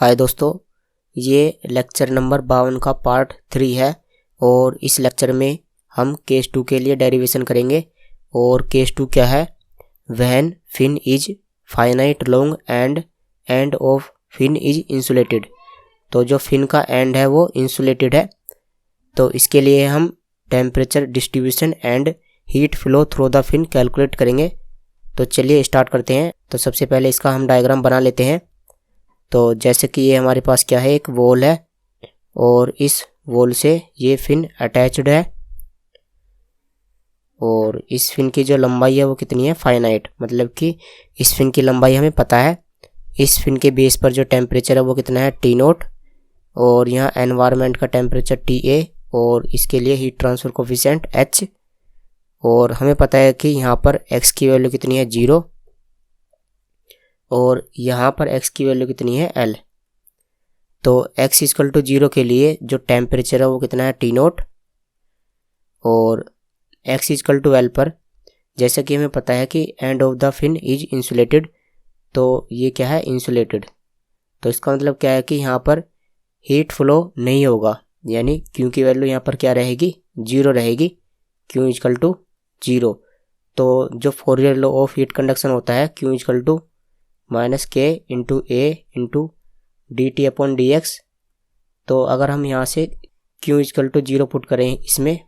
हाय दोस्तों, ये lecture number 52 का पार्ट 3 है और इस लेक्चर में हम केस 2 के लिए डेरिवेशन करेंगे। और केस 2 क्या है? When fin is finite long and end of fin is insulated. तो जो फिन का एंड है वो इंसुलेटेड है। तो इसके लिए हम temperature distribution and heat flow through the fin calculate करेंगे। तो चलिए स्टार्ट करते हैं। तो सबसे पहले इसका हम डायग्राम बना लेते हैं। तो जैसे कि ये हमारे पास क्या है, एक वॉल है और इस वॉल से ये फिन अटैच्ड है और इस फिन की जो लंबाई है वो कितनी है, फाइनाइट। मतलब कि इस फिन की लंबाई हमें पता है। इस फिन के बेस पर जो टेम्परेचर है वो कितना है, टी नोट, और यहाँ एनवायरनमेंट का टेम्परेचर टी ए, और इसके लिए हीट ट्रांसफर कोफिशिएंट एच। और हमें पता है कि यहाँ पर एक्स की वैल्यू कितनी है, 0, और यहाँ पर x की वैल्यू कितनी है, L। तो x इक्वल टू 0 के लिए जो टेम्परेचर है वो कितना है, टी नोट, और x इक्वल टू L पर जैसा कि हमें पता है कि end of the fin is insulated. तो ये क्या है, इंसुलेटेड। तो इसका मतलब क्या है कि यहाँ पर हीट फ्लो नहीं होगा, यानी Q की वैल्यू यहाँ पर क्या रहेगी, 0 रहेगी। Q equal to 0। तो जो Fourier law of heat conduction होता है, Q इक्वल टू माइनस के into a into d T upon D x. तो अगर हम यहाँ से Q इक्वल टू 0 पुट करें इसमें,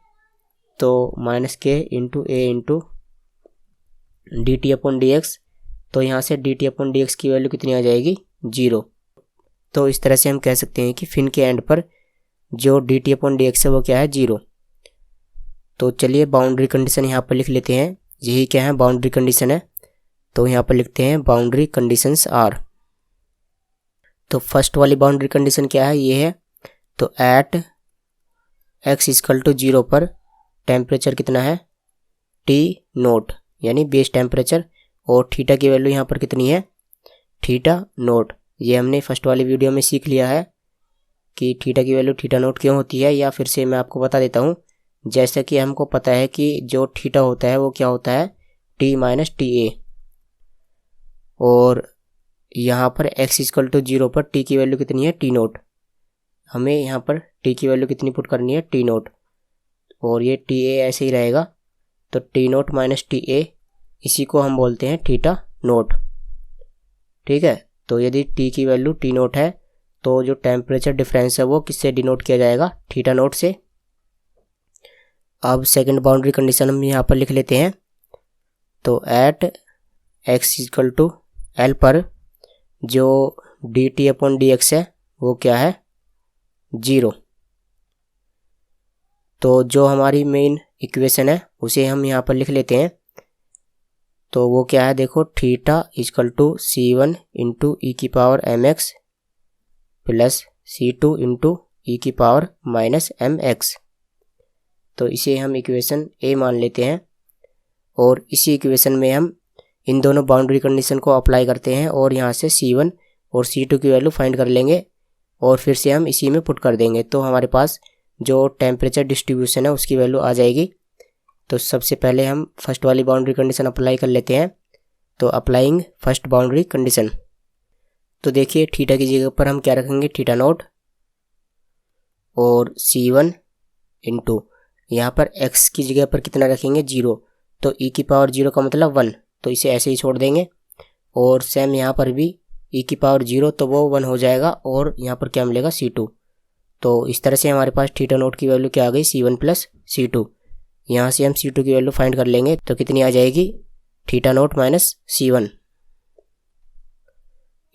तो माइनस के into a into d T upon D x. तो यहाँ से d T upon D x की वैल्यू कितनी आ जाएगी, 0। तो इस तरह से हम कह सकते हैं कि फिन के एंड पर जो D T upon D X है वो क्या है, 0। तो चलिए बाउंड्री कंडीशन यहाँ पर लिख लेते हैं। यही क्या है, बाउंड्री कंडीशन है। तो यहाँ पर लिखते हैं बाउंड्री कंडीशंस आर। तो फर्स्ट वाली बाउंड्री कंडीशन क्या है, ये है। तो एट एक्स इक्वल टू 0 पर टेम्परेचर कितना है, टी नोट, यानी बेस टेम्परेचर, और थीटा की वैल्यू यहाँ पर कितनी है, थीटा नोट। ये हमने फर्स्ट वाली वीडियो में सीख लिया है कि थीटा की वैल्यू थीटा नोट क्यों होती है, या फिर से मैं आपको बता देता हूँ। जैसे कि हमको पता है कि जो थीटा होता है वो क्या होता है, टी माइनस टी ए, और यहाँ पर x इक्वल टू 0 पर t की वैल्यू कितनी है, टी नोट। हमें यहाँ पर t की वैल्यू कितनी पुट करनी है, टी नोट, और ये टी ए ऐसे ही रहेगा। तो T naught minus T A, इसी को हम बोलते हैं थीटा नोट। ठीक है। तो यदि t की वैल्यू टी नोट है तो जो टेम्परेचर डिफरेंस है वो किससे डिनोट किया जाएगा, थीटा नोट से। अब सेकंड बाउंड्री कंडीशन हम यहाँ पर लिख लेते हैं। तो at x equal to L पर जो D T upon D X है वो क्या है, 0। तो जो हमारी मेन इक्वेशन है उसे हम यहाँ पर लिख लेते हैं। तो वो क्या है, देखो, theta equal to C1 into ई की power m x plus C2 into ई की पावर माइनस एम एक्स। तो इसे हम इक्वेशन ए मान लेते हैं, और इसी इक्वेशन में हम इन दोनों बाउंड्री कंडीशन को अप्लाई करते हैं और यहाँ से C1 और C2 की वैल्यू फाइंड कर लेंगे, और फिर से हम इसी में पुट कर देंगे। तो हमारे पास जो टेम्परेचर डिस्ट्रीब्यूशन है उसकी वैल्यू आ जाएगी। तो सबसे पहले हम फर्स्ट वाली बाउंड्री कंडीशन अप्लाई कर लेते हैं। तो अप्लाइंग फर्स्ट बाउंड्री कंडीशन। तो देखिए, थीटा की जगह पर हम क्या रखेंगे, थीटा नोट, और C1 इंटू यहाँ पर x की जगह पर कितना रखेंगे, 0। तो e की पावर 0 का मतलब 1, तो इसे ऐसे ही छोड़ देंगे। और सेम यहाँ पर भी e की पावर 0, तो वो 1 हो जाएगा, और यहाँ पर क्या मिलेगा, C2। तो इस तरह से हमारे पास थीटा नोट की वैल्यू क्या आ गई, C1 प्लस C2। यहाँ से हम C2 की वैल्यू फाइंड कर लेंगे, तो कितनी आ जाएगी, थीटा नोट माइनस C1।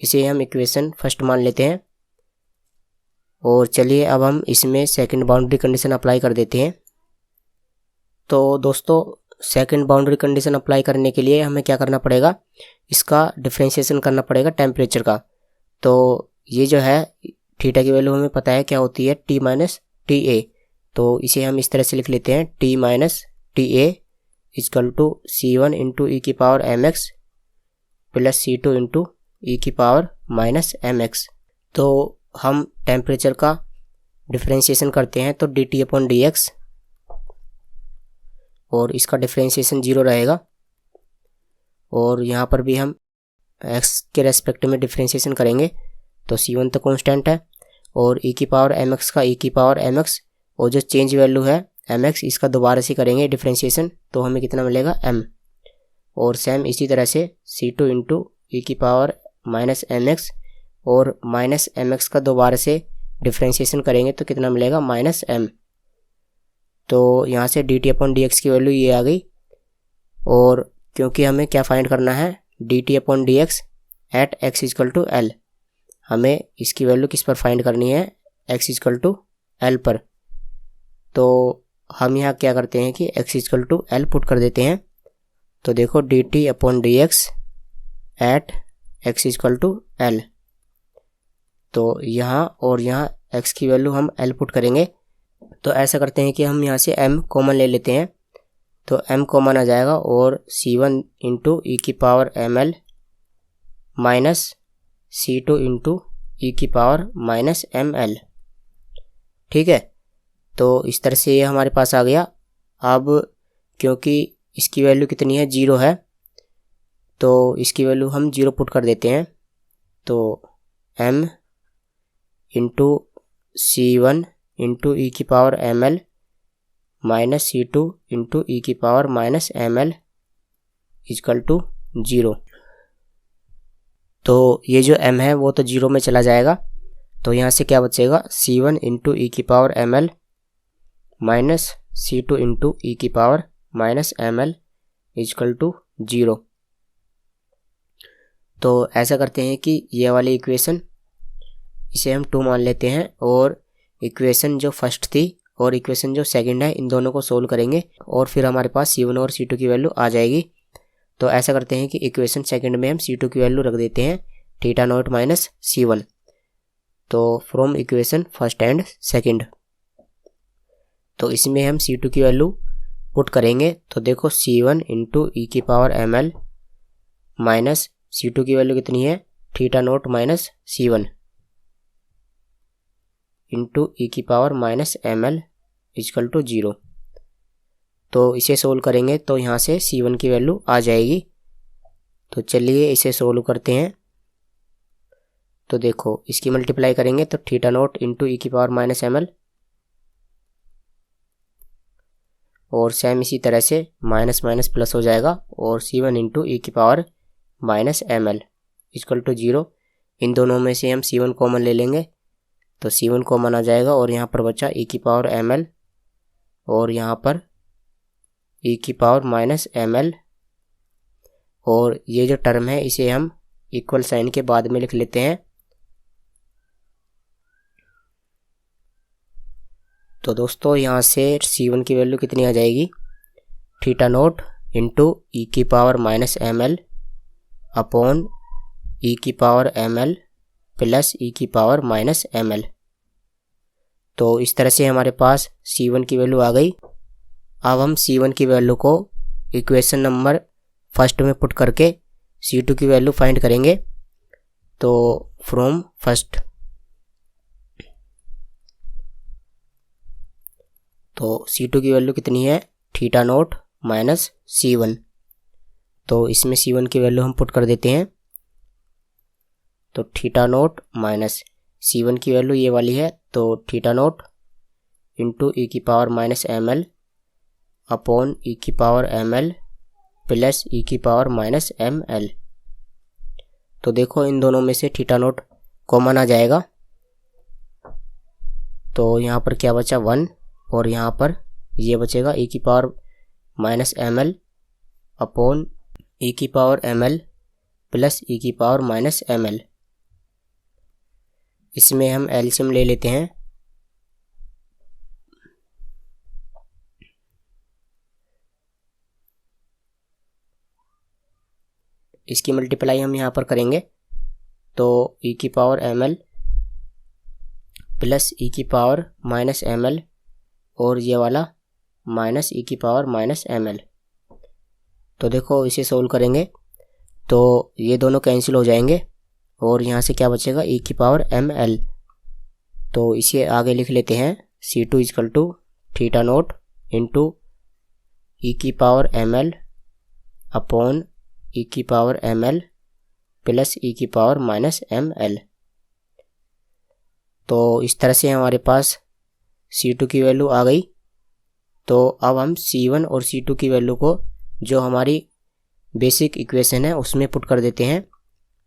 इसे हम इक्वेशन फर्स्ट मान लेते हैं। और चलिए अब हम इसमें सेकंड बाउंड्री कंडीशन अप्लाई कर देते हैं। तो दोस्तों, सेकंड बाउंड्री कंडीशन अप्लाई करने के लिए हमें क्या करना पड़ेगा, इसका डिफरेंशिएशन करना पड़ेगा टेम्परेचर का। तो ये जो है थीटा की वैल्यू हमें पता है क्या होती है, टी माइनस टी ए। तो इसे हम इस तरह से लिख लेते हैं, t minus T a equal to C1 into ई की power m x plus C2 into ई की पावर माइनस एम एक्स। तो हम टेम्परेचर का डिफरेंशिएशन करते हैं, तो D T upon D x, और इसका डिफरेंशिएशन 0 रहेगा। और यहाँ पर भी हम x के रेस्पेक्ट में डिफरेंशिएशन करेंगे, तो C1 तो कांस्टेंट है, और e की पावर mx का e की पावर mx, और जो चेंज वैल्यू है mx, इसका दोबारा से करेंगे डिफ्रेंशिएशन तो हमें कितना मिलेगा m। और सेम इसी तरह से C2 इंटू ई की पावर माइनस mx, और माइनस mx का दोबारा से डिफ्रेंशिएशन करेंगे तो कितना मिलेगा माइनस m। तो यहाँ से dt/dx की वैल्यू ये आ गई, और क्योंकि हमें क्या फाइंड करना है dt/dx at x equal to l, हमें इसकी वैल्यू किस पर फाइंड करनी है x इक्वल टू l पर। तो हम यहाँ क्या करते हैं कि x equal to l put कर देते हैं। तो देखो dt/dx at x equal to l, तो यहाँ और यहाँ x की वैल्यू हम l पुट करेंगे। तो ऐसा करते हैं कि हम यहाँ से m कॉमन ले लेते हैं, तो m कॉमन आ जाएगा, और C1 इंटू ई की power ml minus C2 into ई की पावर माइनस ml। ठीक है, तो इस तरह से ये हमारे पास आ गया। अब क्योंकि इसकी वैल्यू कितनी है 0 है, तो इसकी वैल्यू हम 0 पुट कर देते हैं। तो m इंटू C1 इंटू ई की power ml minus C2 into ई की power minus ml equal to 0। तो ये जो m है वो तो 0 में चला जाएगा, तो यहाँ से क्या बचेगा C1 इंटू ई की power ml minus C2 into ई की power minus ml equal to 0। तो ऐसा करते हैं कि ये वाली इक्वेशन इसे हम 2 मान लेते हैं, और इक्वेशन जो फर्स्ट थी और इक्वेशन जो सेकंड है इन दोनों को सोल्व करेंगे, और फिर हमारे पास C1 और C2 की वैल्यू आ जाएगी। तो ऐसा करते हैं कि इक्वेशन सेकंड में हम C2 की वैल्यू रख देते हैं थीटा नॉट माइनस C1। तो from equation first and second, तो इसमें हम C2 की वैल्यू पुट करेंगे। तो देखो C1 इंटू ई की पावर ml माइनस C2 की वैल्यू कितनी है theta naught minus C1 into ई की power minus ml equal to 0। तो इसे सोल्व करेंगे तो यहाँ से C1 की वैल्यू आ जाएगी। तो चलिए इसे सोल्व करते हैं। तो देखो इसकी मल्टीप्लाई करेंगे तो थीटा नॉट इंटू ई की पावर माइनस ml, और सेम इसी तरह से माइनस माइनस प्लस हो जाएगा, और C1 इंटू ई की power minus ml equal to 0। इन दोनों में से हम C1 कॉमन ले लेंगे, तो C1 कॉमन आ जाएगा, और यहाँ पर बचा ई की पावर ml, और यहाँ पर ई की पावर माइनस ml, और ये जो टर्म है इसे हम इक्वल साइन के बाद में लिख लेते हैं। तो दोस्तों यहाँ से C1 की वैल्यू कितनी आ जाएगी थीटा नोट इंटू ई की पावर माइनस ml अपॉन ई की पावर ml प्लस ई की पावर माइनस ml। तो इस तरह से हमारे पास C1 की वैल्यू आ गई। अब हम C1 की वैल्यू को इक्वेशन नंबर फर्स्ट में पुट करके C2 की वैल्यू फाइंड करेंगे। तो फ्रॉम फर्स्ट, तो C2 की वैल्यू कितनी है थीटा नोट माइनस C1। तो इसमें C1 की वैल्यू हम पुट कर देते हैं। तो थीटा नोट माइनस C1 की वैल्यू ये वाली है, तो थीटा नोट इंटू ई की पावर माइनस ml अपॉन ई की पावर ml प्लस ई की पावर माइनस ml। तो देखो इन दोनों में से थीटा नोट कॉमन आ जाएगा, तो यहाँ पर क्या बचा 1, और यहाँ पर ये बचेगा ई की पावर माइनस ml अपॉन ई की पावर ml प्लस ई की पावर माइनस ml। इसमें हम एलसीएम ले लेते हैं। इसकी मल्टीप्लाई हम यहाँ पर करेंगे, तो ई की पावर ml प्लस ई की पावर माइनस ml, और ये वाला माइनस ई की पावर माइनस ml। तो देखो इसे सोल्व करेंगे तो ये दोनों कैंसिल हो जाएंगे, और यहाँ से क्या बचेगा ई की पावर ml। तो इसे आगे लिख लेते हैं C2 equal to theta naught into ई की पावर ml अपॉन ई की पावर ml प्लस ई की पावर माइनस ml। तो इस तरह से हमारे पास C2 की वैल्यू आ गई। तो अब हम C1 और C2 की वैल्यू को जो हमारी बेसिक इक्वेशन है उसमें पुट कर देते हैं,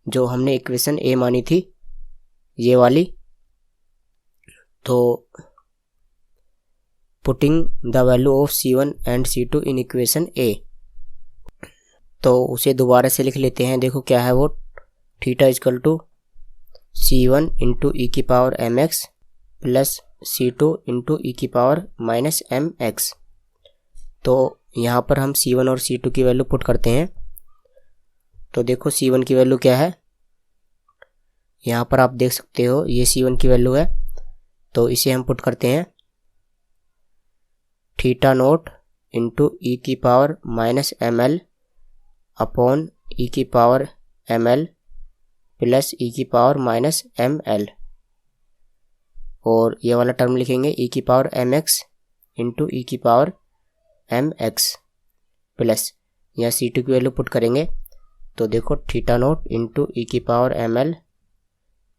जो हमने इक्वेशन A मानी थी ये वाली। तो putting the value of C1 and C2 in equation A, तो उसे दोबारा से लिख लेते हैं। देखो क्या है वो, theta equal to C1 into ई की power mx plus C2 into ई की पावर माइनस mx। तो यहाँ पर हम C1 और C2 की वैल्यू पुट करते हैं। तो देखो C1 की वैल्यू क्या है, यहाँ पर आप देख सकते हो ये C1 की वैल्यू है। तो इसे हम पुट करते हैं थीटा नोट इंटू ई की पावर माइनस ml अपॉन ई की पावर ml प्लस ई की पावर माइनस ml, और ये वाला टर्म लिखेंगे ई की पावर mx इंटू ई की पावर mx प्लस यहाँ C2 की वैल्यू पुट करेंगे। तो देखो थीटा नोट इंटू ई की पावर ml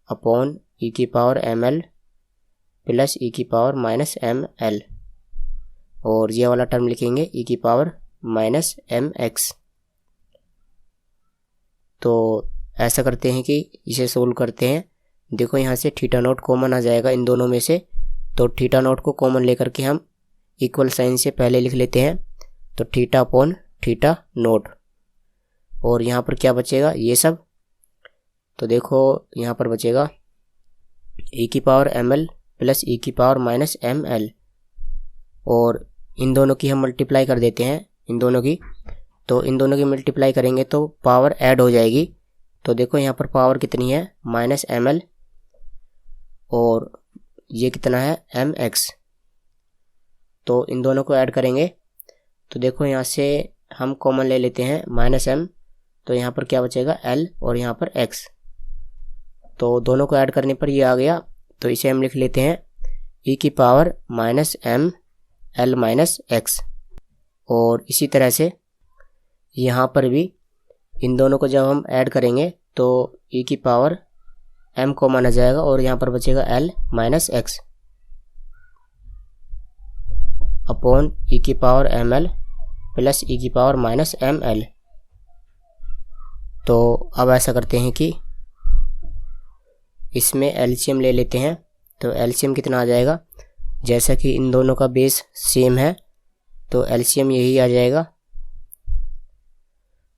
अपॉन ई की पावर ml प्लस ई की पावर माइनस ml, और ये वाला टर्म लिखेंगे ई की पावर माइनस mx। तो ऐसा करते हैं कि इसे सोल्व करते हैं। देखो यहाँ से थीटा नोट कॉमन आ जाएगा इन दोनों में से, तो थीटा नोट को कॉमन लेकर के हम इक्वल साइन से पहले लिख लेते हैं। तो थीटा अपॉन थीटा नोट, और यहाँ पर क्या बचेगा ये सब। तो देखो यहाँ पर बचेगा ई की पावर ml प्लस ई की पावर माइनस ml, और इन दोनों की हम मल्टीप्लाई कर देते हैं इन दोनों की। तो इन दोनों की मल्टीप्लाई करेंगे तो पावर ऐड हो जाएगी। तो देखो यहाँ पर पावर कितनी है माइनस ml, और ये कितना है mx। तो इन दोनों को ऐड करेंगे तो देखो यहाँ से हम कॉमन ले लेते हैं माइनस m, तो यहाँ पर क्या बचेगा l और यहाँ पर x। तो दोनों को ऐड करने पर ये आ गया। तो इसे हम लिख लेते हैं e की power minus m l minus x, और इसी तरह से यहाँ पर भी इन दोनों को जब हम ऐड करेंगे तो e की पावर m कॉमन आ जाएगा, और यहाँ पर बचेगा l माइनस x अपॉन ई की पावर ml प्लस ई की पावर माइनस ml। तो अब ऐसा करते हैं कि इसमें एलसीएम ले लेते हैं। तो एलसीएम कितना आ जाएगा, जैसा कि इन दोनों का बेस सेम है तो एलसीएम यही आ जाएगा,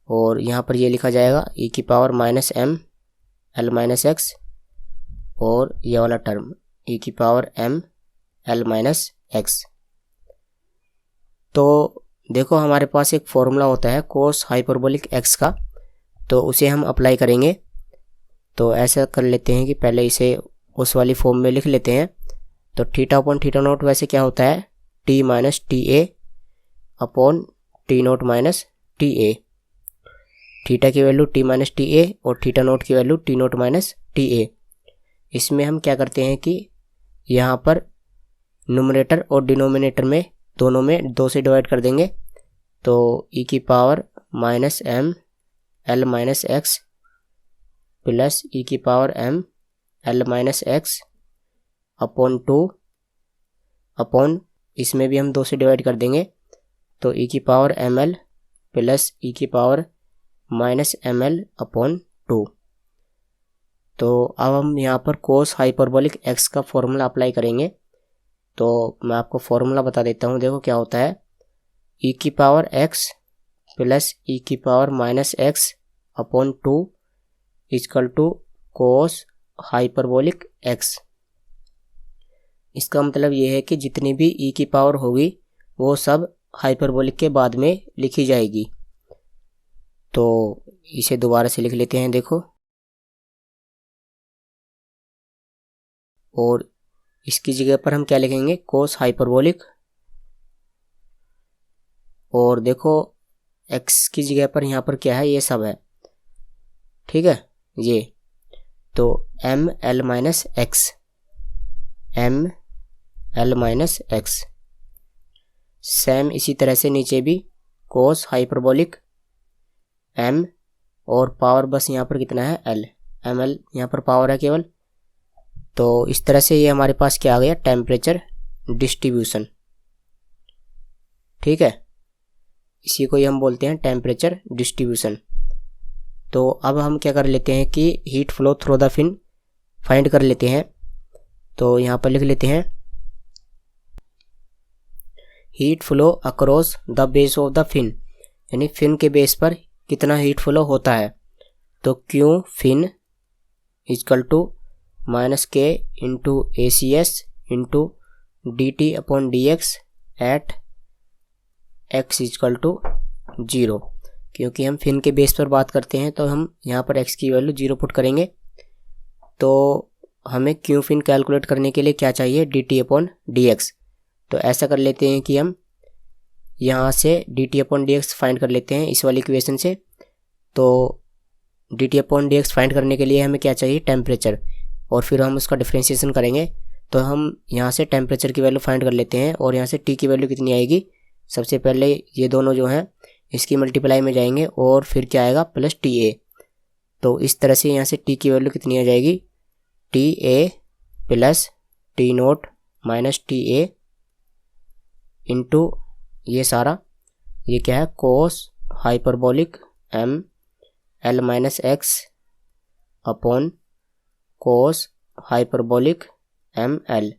और यहाँ पर ये लिखा जाएगा ई की power minus m l minus x, और यह वाला टर्म ई की power m l minus x। तो देखो हमारे पास एक फॉर्मूला होता है कोस हाइपरबोलिक x का, तो उसे हम अप्लाई करेंगे। तो ऐसा कर लेते हैं कि पहले इसे उस वाली फॉर्म में लिख लेते हैं। तो थीटा अपॉन थीटा नोट वैसे क्या होता है t minus T A upon t naught minus T a. Theta की value t minus T a और थीटा नोट की value t naught minus T a. इसमें हम क्या करते हैं कि यहाँ पर न्यूमरेटर और डिनोमिनेटर में दोनों में 2 से डिवाइड कर देंगे। तो e की power minus m l minus x plus ई की power m l minus x upon 2 upon इसमें भी हम 2 से डिवाइड कर देंगे। तो ई की पावर ml प्लस ई की पावर माइनस ml अपॉन 2। तो अब हम यहाँ पर कोस हाइपरबोलिक x का फॉर्मूला अप्लाई करेंगे। तो मैं आपको फॉर्मूला बता देता हूँ। देखो क्या होता है, ई की पावर x प्लस ई की power minus x upon 2 is equal to cos hyperbolic x। इसका मतलब ये है कि जितनी भी ई की पावर होगी वो सब हाइपरबोलिक के बाद में लिखी जाएगी। तो इसे दोबारा से लिख लेते हैं देखो, और इसकी जगह पर हम क्या लिखेंगे कोस हाइपरबोलिक, और देखो x की जगह पर यहाँ पर क्या है ये सब है, ठीक है ये। तो m l minus x, m l minus x। Same इसी तरह से नीचे भी कोस हाइपरबोलिक m, और पावर बस यहाँ पर कितना है l, ml यहाँ पर पावर है केवल, तो इस तरह से ये हमारे पास क्या आ गया, टेम्परेचर डिस्ट्रीब्यूशन। ठीक है, इसी को ही हम बोलते हैं टेम्परेचर डिस्ट्रीब्यूशन। तो अब हम क्या कर लेते हैं कि heat flow through the fin find कर लेते हैं। तो यहाँ पर लिख लेते हैं heat flow across the base of the fin, यानी फिन के बेस पर कितना हीट फ्लो होता है। तो q fin is equal to minus के into A C S into d T upon D x at x is equal to 0। क्योंकि हम फिन के बेस पर बात करते हैं तो हम यहाँ पर x की वैल्यू 0 पुट करेंगे। तो हमें क्यू फिन कैलकुलेट करने के लिए क्या चाहिए, D T upon D x. तो ऐसा कर लेते हैं कि हम यहाँ से d T upon D x find कर लेते हैं इस वाली इक्वेशन से। तो D T upon D x find करने के लिए हमें क्या चाहिए, टेम्परेचर, और फिर हम उसका डिफ्रेंशिएशन करेंगे। तो हम यहाँ से टेम्परेचर की वैल्यू फाइंड कर लेते हैं और यहाँ से टी की वैल्यू कितनी आएगी, सबसे पहले ये दोनों जो हैं इसकी मल्टीप्लाई में जाएंगे और फिर क्या आएगा, प्लस टी ए। तो इस तरह से यहाँ से टी की वैल्यू कितनी आ जाएगी, t a plus t naught minus T A into ये सारा, ये क्या है, cos hyperbolic M L minus x upon cos hyperbolic M l.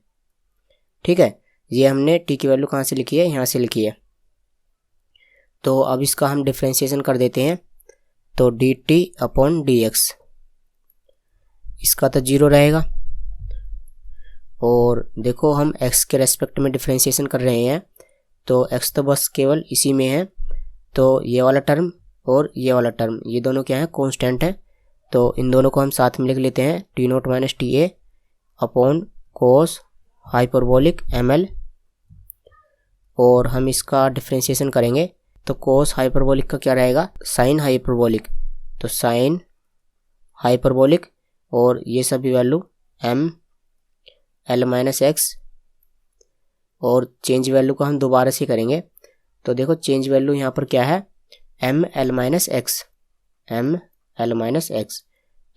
ठीक है, ये हमने टी की वैल्यू कहाँ से लिखी है, यहाँ से लिखी है। तो अब इसका हम डिफ्रेंशिएशन कर देते हैं। तो D T upon D x, इसका तो 0 रहेगा, और देखो हम x के रेस्पेक्ट में डिफ्रेंशिएशन कर रहे हैं तो x तो बस केवल इसी में है। तो ये वाला टर्म और ये वाला टर्म, ये दोनों क्या है, कांस्टेंट है। तो इन दोनों को हम साथ में लिख लेते हैं, T naught minus T A upon cos hyperbolic M L, और हम इसका डिफ्रेंशिएशन करेंगे। तो कोस हाइपरबोलिक का क्या रहेगा, साइन हाइपरबोलिक। तो साइन हाइपरबोलिक, और ये सभी value M L minus X, और चेंज वैल्यू को हम दोबारा से करेंगे। तो देखो चेंज वैल्यू यहाँ पर क्या है, M L minus X, M L minus X.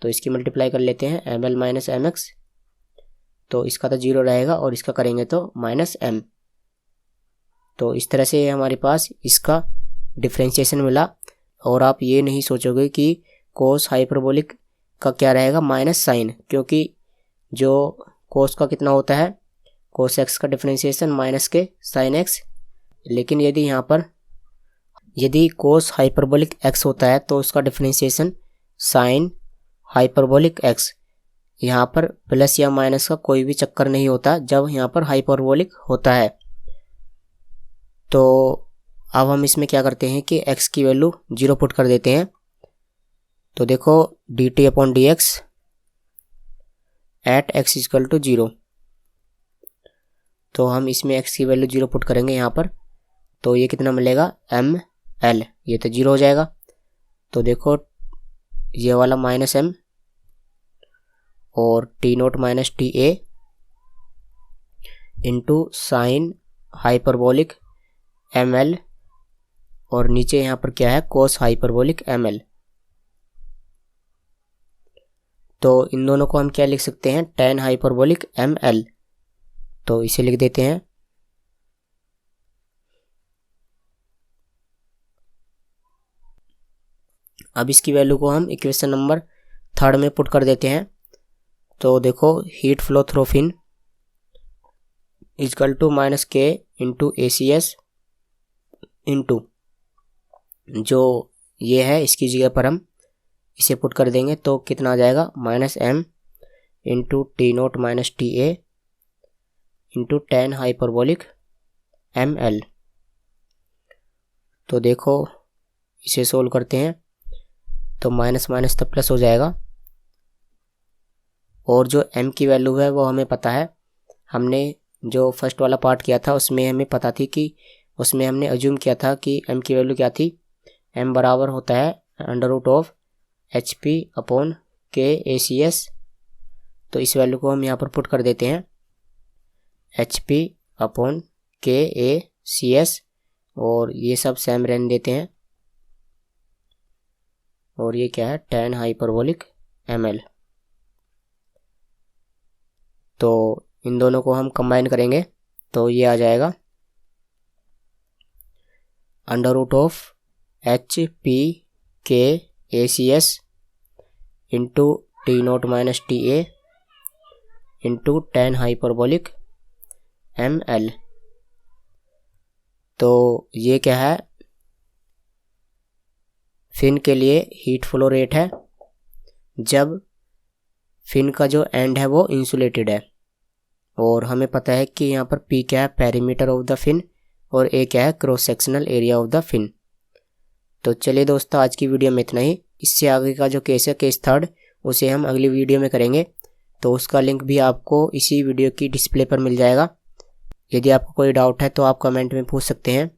तो इसकी मल्टीप्लाई कर लेते हैं, M L minus M X. तो इसका तो 0 रहेगा और इसका करेंगे तो माइनस एम। तो इस तरह से हमारे पास इसका डिफ्रेंशिएशन मिला। और आप ये नहीं सोचोगे कि कोस हाइपरबोलिक का क्या रहेगा, माइनस साइन, क्योंकि जो कोस का कितना होता है, कोस एक्स का डिफ्रेंशिएशन माइनस के साइन एक्स। लेकिन यदि यहाँ पर यदि कोस हाइपरबोलिक एक्स होता है तो उसका डिफ्रेंशिएशन साइन हाइपरबोलिक एक्स। यहाँ पर प्लस या माइनस का कोई भी चक्कर नहीं होता जब यहाँ पर हाइपरबोलिक होता है। तो अब हम इसमें क्या करते हैं कि x की वैल्यू 0 पुट कर देते हैं। तो देखो D T upon D x at x is equal to 0। तो हम इसमें x की वैल्यू 0 पुट करेंगे यहाँ पर। तो ये कितना मिलेगा, एम एल, ये तो 0 हो जाएगा। तो देखो ये वाला माइनस एम और T naught minus T A into sine hyperbolic M L, और नीचे यहाँ पर क्या है, कोस हाइपरबोलिक एम एल। तो इन दोनों को हम क्या लिख सकते हैं, टेन हाइपरबोलिक एम एल। तो इसे लिख देते हैं। अब इसकी वैल्यू को हम इक्वेशन नंबर 3 में पुट कर देते हैं। तो देखो heat flow through fin is equal to minus के इंटू ए सी एस इंटू जो ये है इसकी जगह पर हम इसे पुट कर देंगे। तो कितना आ जाएगा, minus M into T naught minus T A into tan hyperbolic M L. तो देखो इसे सोल्व करते हैं तो माइनस माइनस तो प्लस हो जाएगा, और जो m की वैल्यू है वो हमें पता है। हमने जो फर्स्ट वाला पार्ट किया था उसमें हमें पता थी कि उसमें हमने अज्यूम किया था कि m की वैल्यू क्या थी, m बराबर होता है under root of H P upon K A C S. तो इस वैल्यू को हम यहाँ पर पुट कर देते हैं, एच पी अपॉन के ए सी एस, और ये सब सेम रहने देते हैं। और ये क्या है, टेन हाइपरबोलिक एम एल। तो इन दोनों को हम कंबाइन करेंगे तो ये आ जाएगा under root of H p k A C S into T naught minus T A into tan hyperbolic M L. तो ये क्या है, फिन के लिए हीट फ्लो रेट है जब फिन का जो एंड है वो इंसुलेटेड है, और हमें पता है कि यहाँ पर पी क्या है, पेरीमीटर ऑफ द फिन, और ए क्या है, cross sectional area of the fin. तो चलिए दोस्तों, आज की वीडियो में इतना ही। इससे आगे का जो केस है, केस थर्ड, उसे हम अगली वीडियो में करेंगे। तो उसका लिंक भी आपको इसी वीडियो की डिस्प्ले पर मिल जाएगा। यदि आपको कोई डाउट है तो आप कमेंट में पूछ सकते हैं।